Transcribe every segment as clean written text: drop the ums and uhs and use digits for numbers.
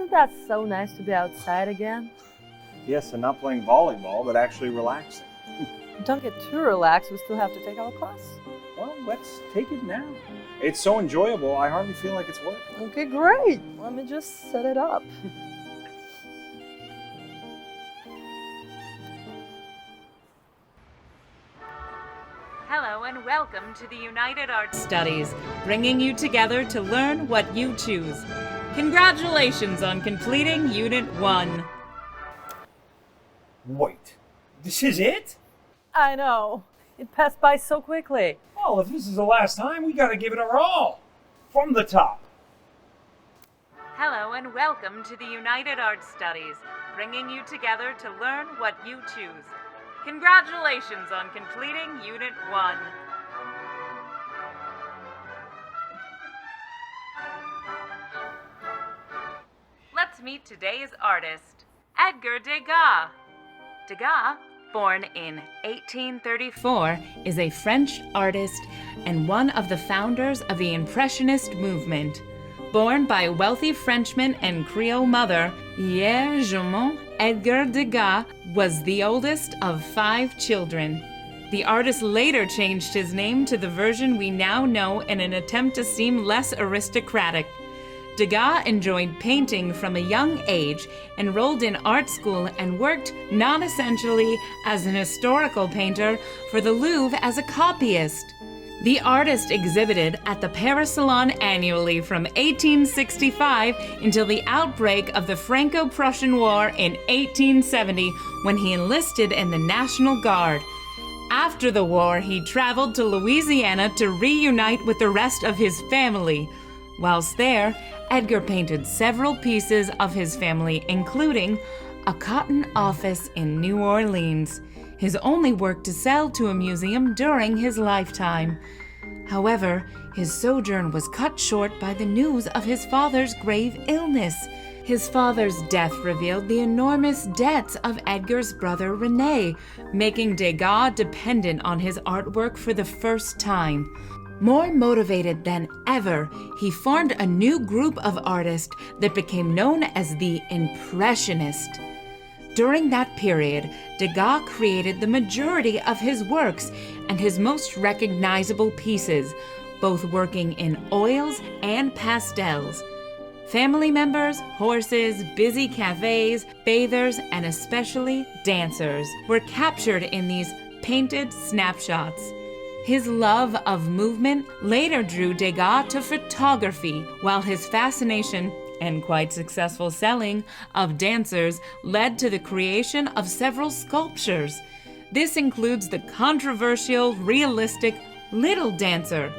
Isn't that so nice to be outside again? Yes, and not playing volleyball, but actually relaxing. Don't get too relaxed, we still have to take our class. Well, let's take it now. It's so enjoyable, I hardly feel like it's work. Okay, great. Let me just set it up. Hello and welcome to the United Arts Studies, bringing you together to learn what you choose. Congratulations on completing Unit 1. Wait, this is it? I know. It passed by so quickly. Well, if this is the last time, we gotta give it our all. From the top. Hello and welcome to the United Arts Studies, bringing you together to learn what you choose. Congratulations on completing Unit 1. Let's meet today's artist, Edgar Degas. Degas, born in 1834, is a French artist and one of the founders of the Impressionist movement. Born by a wealthy Frenchman and Creole mother, Germain Edgar Degas was the oldest of 5 children. The artist later changed his name to the version we now know in an attempt to seem less aristocratic. Degas enjoyed painting from a young age, enrolled in art school, and worked non-essentially as an historical painter for the Louvre as a copyist. The artist exhibited at the Paris Salon annually from 1865 until the outbreak of the Franco-Prussian War in 1870, when he enlisted in the National Guard. After the war, he traveled to Louisiana to reunite with the rest of his family. Whilst there, Edgar painted several pieces of his family, including a cotton office in New Orleans, his only work to sell to a museum during his lifetime. However, his sojourn was cut short by the news of his father's grave illness. His father's death revealed the enormous debts of Edgar's brother René, making Degas dependent on his artwork for the first time. More motivated than ever, he formed a new group of artists that became known as the Impressionist. During that period, Degas created the majority of his works and his most recognizable pieces, both working in oils and pastels. Family members, horses, busy cafes, bathers, and especially dancers were captured in these painted snapshots. His love of movement later drew Degas to photography, while his fascination and quite successful selling of dancers led to the creation of several sculptures. This includes the controversial, realistic Little Dancer,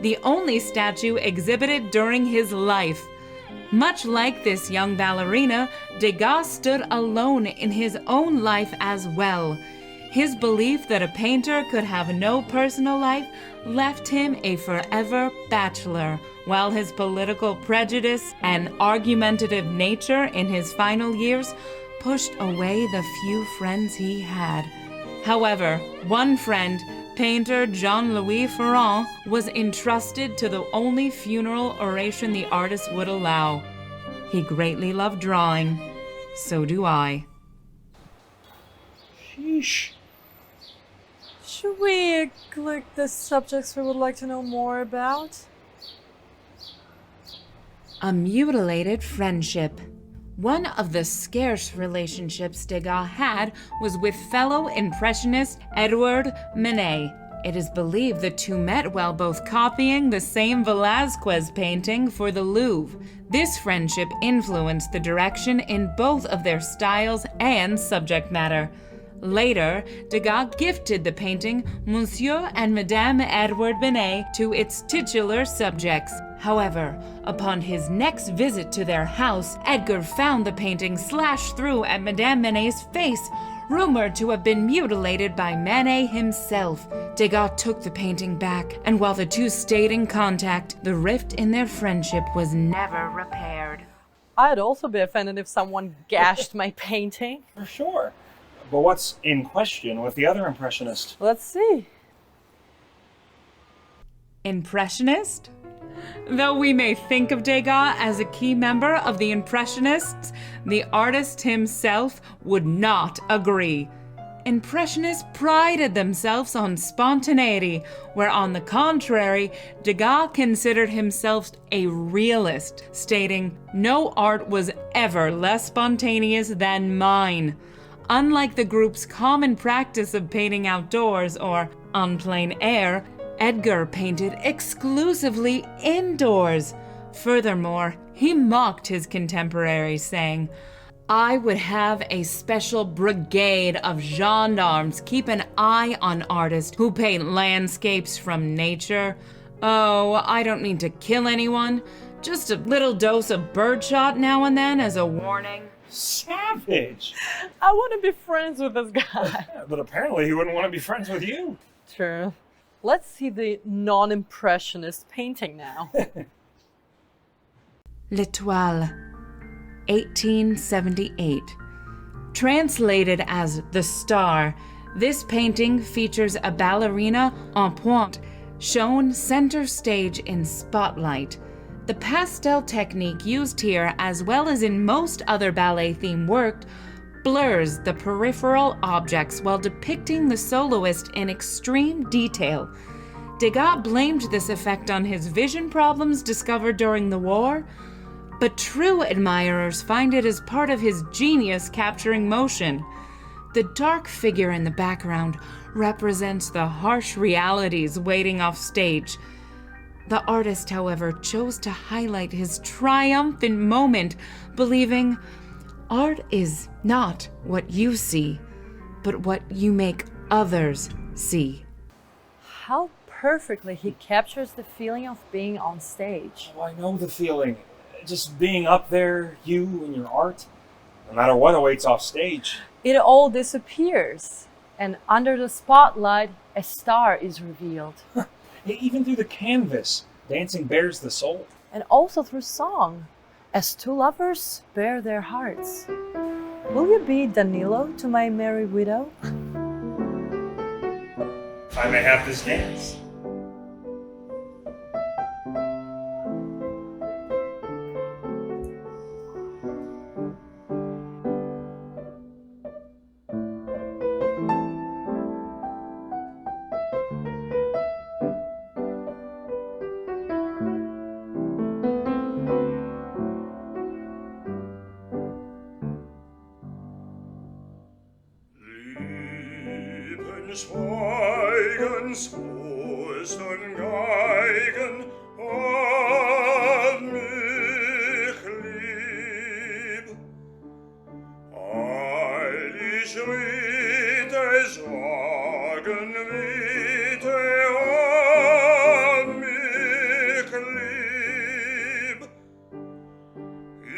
the only statue exhibited during his life. Much like this young ballerina, Degas stood alone in his own life as well. His belief that a painter could have no personal life left him a forever bachelor, while his political prejudice and argumentative nature in his final years pushed away the few friends he had. However, one friend, painter Jean-Louis Ferrand, was entrusted to the only funeral oration the artist would allow. He greatly loved drawing. So do I. Sheesh. Should we click the subjects we would like to know more about? A mutilated friendship. One of the scarce relationships Degas had was with fellow Impressionist Edouard Manet. It is believed the two met while both copying the same Velázquez painting for the Louvre. This friendship influenced the direction in both of their styles and subject matter. Later, Degas gifted the painting Monsieur and Madame Edouard Manet to its titular subjects. However, upon his next visit to their house, Edgar found the painting slashed through at Madame Manet's face, rumored to have been mutilated by Manet himself. Degas took the painting back, and while the two stayed in contact, the rift in their friendship was never repaired. I'd also be offended if someone gashed my painting. For sure. But what's in question with the other Impressionist? Let's see. Impressionist? Though we may think of Degas as a key member of the Impressionists, the artist himself would not agree. Impressionists prided themselves on spontaneity, where on the contrary, Degas considered himself a realist, stating, "No art was ever less spontaneous than mine." Unlike the group's common practice of painting outdoors or en plein air, Edgar painted exclusively indoors. Furthermore, he mocked his contemporaries, saying, "I would have a special brigade of gendarmes keep an eye on artists who paint landscapes from nature. Oh, I don't mean to kill anyone, just a little dose of birdshot now and then as a warning." Savage! I want to be friends with this guy. But apparently he wouldn't want to be friends with you. True. Let's see the non-impressionist painting now. L'Étoile, 1878. Translated as The Star, this painting features a ballerina en pointe, shown center stage in spotlight. The pastel technique used here, as well as in most other ballet-themed work, blurs the peripheral objects while depicting the soloist in extreme detail. Degas blamed this effect on his vision problems discovered during the war, but true admirers find it as part of his genius capturing motion. The dark figure in the background represents the harsh realities waiting off stage. The artist, however, chose to highlight his triumphant moment, believing, "Art is not what you see, but what you make others see." How perfectly he captures the feeling of being on stage. Oh, I know the feeling. Just being up there, you and your art, no matter what awaits off stage. It all disappears, and under the spotlight, a star is revealed. Even through the canvas, dancing bears the soul. And also through song, as two lovers bare their hearts. Will you be Danilo to my merry widow? I may have this dance. Lippen Schweigen, Soßen Geigen, hat mich lieb. All die Schritte sagen wieder, hat mich lieb.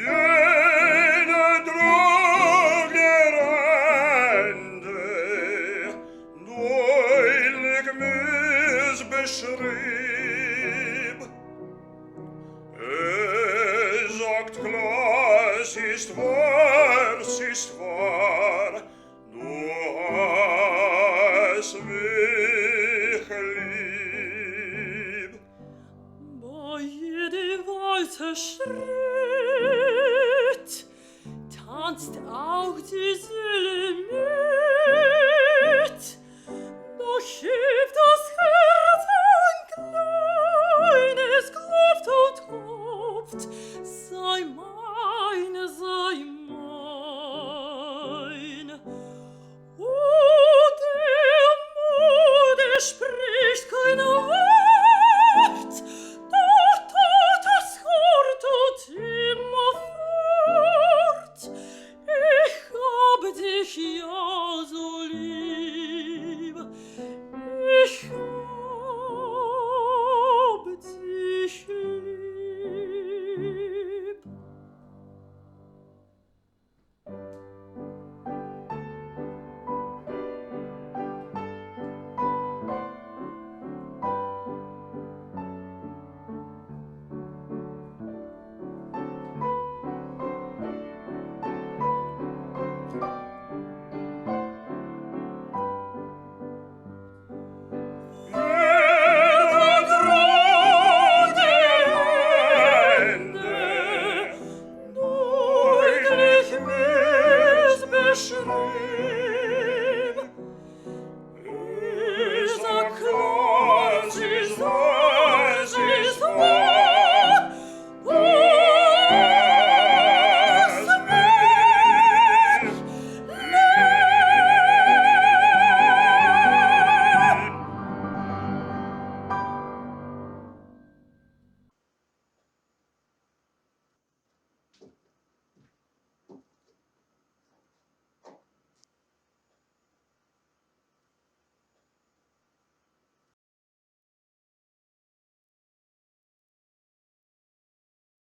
Jene Droge beschrieb. Sagt klar, es ist wahr, du hast mich lieb. Bei jedem weiteren Schritt tanzt auch die Seele mit. Doch hebt das Herz ein kleines, klopft und tropft. Sei meine, sei meine.